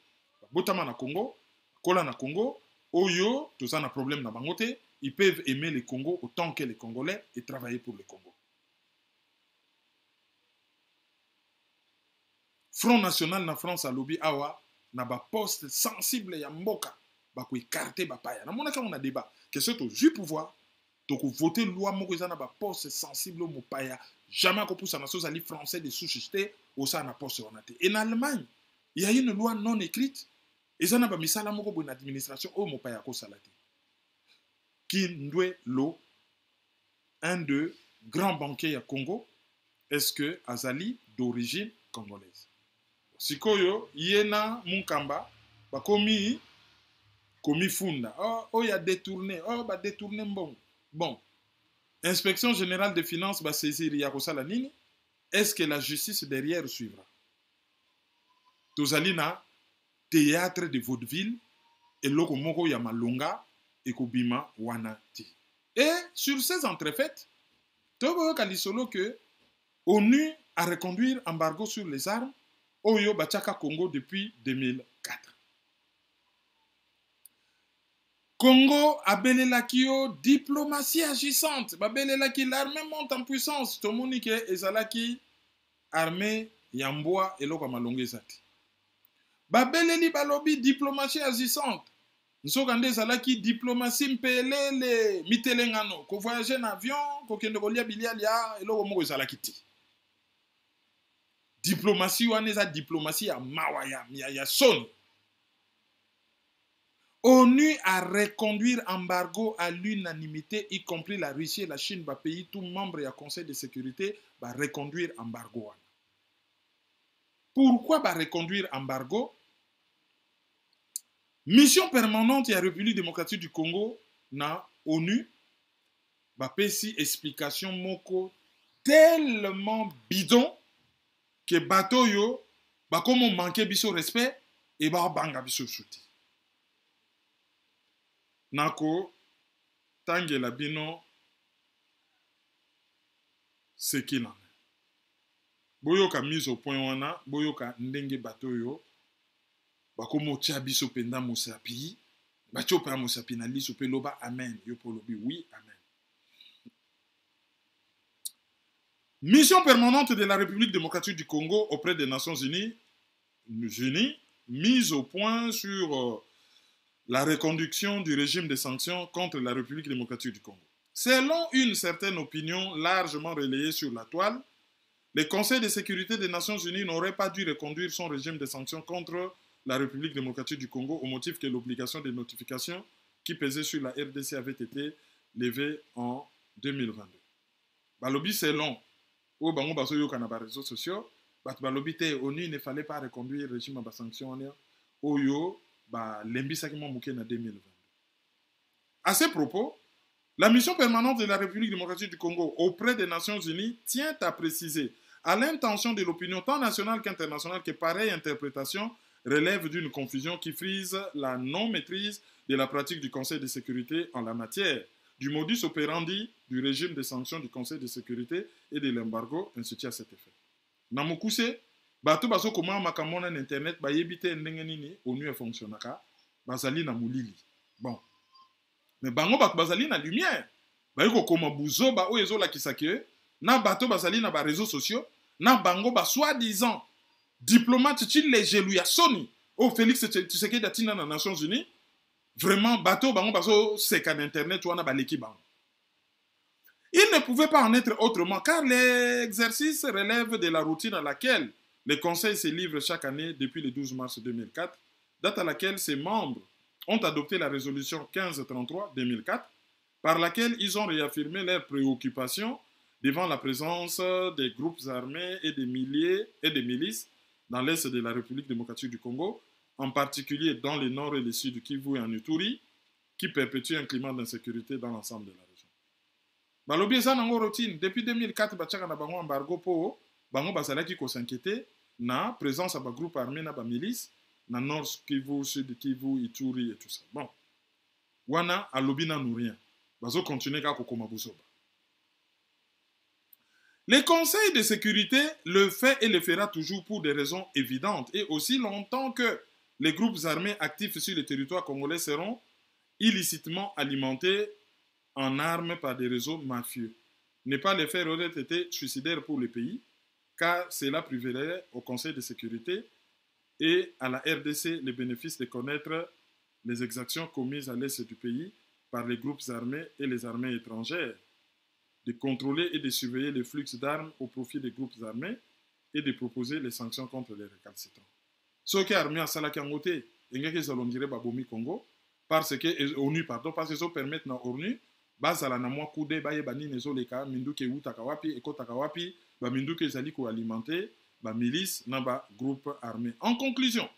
B: botama na Congo, kola na Congo, oyo, tous ont un problème na bangote, ils peuvent aimer le Congo autant que les Congolais et travailler pour le Congo. Front National na France à lobby awa, na ba poste sensible ya mboka, ba ko écarter ba paya. Na mona ka on a débat, que c'est au jus pouvoir. Donc, voter loi mokozana ba poste sensible au mopaya. Jamais qu'on pousse à nation ali français de sous-jeté au sein na poste onate. Et en Allemagne, il y a une loi non écrite. Et ça n'a pas mis ça là moko une administration au mopaya ko salate. Kindwe Lo, un de grands banquiers à Congo, est-ce que azali d'origine congolaise. Sikoyo yena munkamba ba komi funda. Oh il y a détourné. Oh ba détourné mbongo. Bon, Inspection générale des finances va saisir Yakosala Nini. Est-ce que la justice derrière suivra? tozali na théâtre de vaudeville eloko moko ya malonga ekobima wana te. Et sur ces entrefaites, toboyoka lisolo que ONU a reconduire embargo sur les armes oyo batiaka Congo depuis 2004. Congo abelelaki yo diplomatie agissante, babelelaki l'armée monte en puissance, tomoni ke ezalaki armée ya mbwa eloko ya malonga eza te. Babeleli balobi diplomatie agissante, nsoka nde ezalaki diplomatie mpelele mitelengano, kovoyage na avion, kokende kolia bilialia eloko moko ezalaki te. Diplomatie wana eza diplomatie ya mawa ya soni. ONU a reconduire embargo à l'unanimité, y compris la Russie et la Chine, ba pays tout membre du Conseil de sécurité, va reconduire embargo. Pourquoi va reconduire embargo? Mission permanente de la République démocratique du Congo na ONU va pesi explication moko tellement bidon que bateau yo ba comme manquer biso respect et ba banga biso souti. Nako tangela bino sekina. Boyoka mise au point wana, boyoka ndenge bateau yo bakomo tia biso penda mosapi, batio pa mosapi na liso pe loba amen, yo po lobi oui amen. Mission permanente de la République démocratique du Congo auprès des Nations Unies, mise au point sur la reconduction du régime de sanctions contre la République démocratique du Congo. Selon une certaine opinion largement relayée sur la toile, le Conseil de sécurité des Nations Unies n'aurait pas dû reconduire son régime de sanctions contre la République démocratique du Congo au motif que l'obligation de notification qui pesait sur la RDC avait été levée en 2022. Balobi selon au bango baso yoka na ba réseaux sociaux, balobi te ONU il ne fallait pas reconduire le régime de sanctions oyo ba lembisaki mo muke na 2022. À ce propos, la mission permanente de la République démocratique du Congo auprès des Nations Unies tient à préciser à l'intention de l'opinion tant nationale qu'internationale que pareille interprétation relève d'une confusion qui frise la non-maîtrise de la pratique du Conseil de sécurité en la matière, du modus operandi du régime de sanctions du Conseil de sécurité et de l'embargo, ainsi à cet effet. Namokuse, bato baso koma makamona na internet ba yebite ndenge nini ONU fonctionnaka, bazali na mulili. Bon. Mais bango bato bazali na lumière. Ba yiko koma buzo ba o ezo la kisake, na bato bazali na ba réseaux sociaux, na bango ba soi-disant diplomate ti légelu ya soni o Félix Tshisekedi atina na Nations Unies, vraiment bato bango baso seka na internet wana baleki bango. Il ne pouvait pas en être autrement car l'exercice relève de la routine à laquelle le Conseil se livre chaque année depuis le 12 mars 2004, date à laquelle ses membres ont adopté la résolution 1533-2004, par laquelle ils ont réaffirmé leurs préoccupations devant la présence des groupes armés et des milliers et des milices dans l'est de la République démocratique du Congo, en particulier dans le nord et le sud du Kivu et en Ituri, qui perpétuent un climat d'insécurité dans l'ensemble de la région. Balobi eza nango routine depuis 2004 bachaka na bango embargo po bango bazalaki ko s'inquiéter na présence à ba groupe armé na ba milice na nord Kivu, sud Kivu, Ituri et tout ça. Bon. Wana alobi na nous rien. Bazo continuer ka kokoma busoba. Le Conseil de sécurité le fait et le fera toujours pour des raisons évidentes et aussi longtemps que les groupes armés actifs sur le territoire congolais seront illicitement alimentés en armes par des réseaux mafieux. Ne pas les faire aurait été suicidaire pour le pays, car cela priverait au Conseil de sécurité et à la RDC les bénéfices de connaître les exactions commises à l'est du pays par les groupes armés et les armées étrangères, de contrôler et de surveiller les flux d'armes au profit des groupes armés et de proposer les sanctions contre les récalcitrants. Ce qui est armé à Salakangote, et que ça l'on dirait Babomi Congo, parce que ONU, pardon, parce que ça permet na ONU, bazala na mwa kude baye bani nezo leka minduke utaka wapi ekotaka wapi ba minduke zali ko alimenter ba milice na ba groupe armé. En conclusion,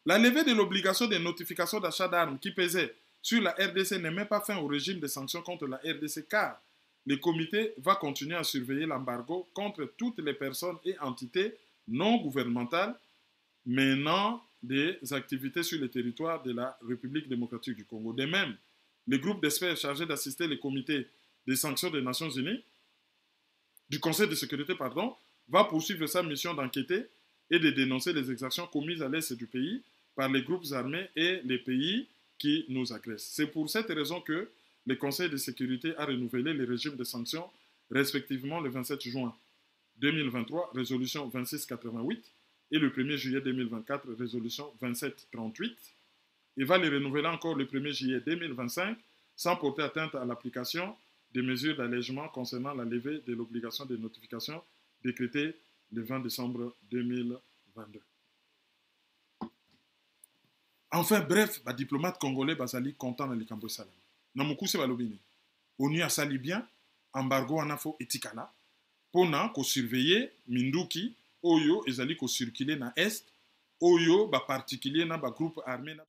B: la levée de l'obligation de notification d'achat d'armes qui pesait sur la RDC ne met pas fin au régime de sanctions contre la RDC car le comité va continuer à surveiller l'embargo contre toutes les personnes et entités non gouvernementales menant des activités sur le territoire de la République démocratique du Congo. De même, le groupe d'experts chargé d'assister le comité des sanctions des Nations Unies, du Conseil de sécurité, pardon, va poursuivre sa mission d'enquêter et de dénoncer les exactions commises à l'est du pays par les groupes armés et les pays qui nous agressent. C'est pour cette raison que le Conseil de sécurité a renouvelé les régimes de sanctions respectivement le 27 juin 2023, résolution 2688, et le 1er juillet 2024, résolution 2738, et va les renouveler encore le 1er juillet 2025 sans porter atteinte à l'application des mesures d'allègement concernant la levée de l'obligation de notification décrétée le 20 décembre 2022. Enfin, bref, les diplomates congolais bazali content dans les camps de Salam. Namukuse balobini. ONU a sali bien, embargo anafo etikala, pona ko surveiller Minduki, oyo ezali ko circuler na est, oyo ba particulier na ba groupe armé na.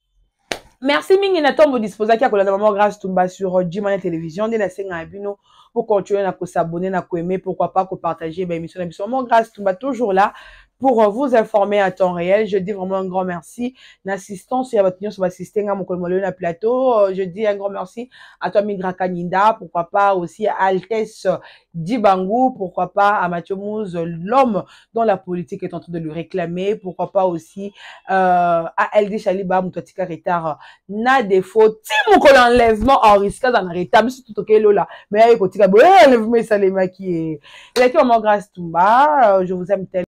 A: Merci mingi na tombo disposaki à kolanda maman Grâce Tumba sur Jimane Télévision de la senga bino pour continuer à s'abonner, à aimer, pourquoi pas partager ben émission d'émission. Maman Grâce Tumba toujours là pour vous informer à temps réel. Je dis vraiment un grand merci. L'assistance, il y a votre union sur l'assistant à mon collègue na plateau. Je dis un grand merci à toi Migra Kaninda, pourquoi pas aussi à Altesse Dibangu, pourquoi pas à Mathieu Mouz, l'homme dont la politique est en train de lui réclamer, pourquoi pas aussi à LD Chaliba Moutatika Retard na défaut ti mon enlèvement en risque dans la rétable tout ok là mais il faut que tu enlèvement ça les maquiller et là Maman Grâce Tumba je vous aime tellement.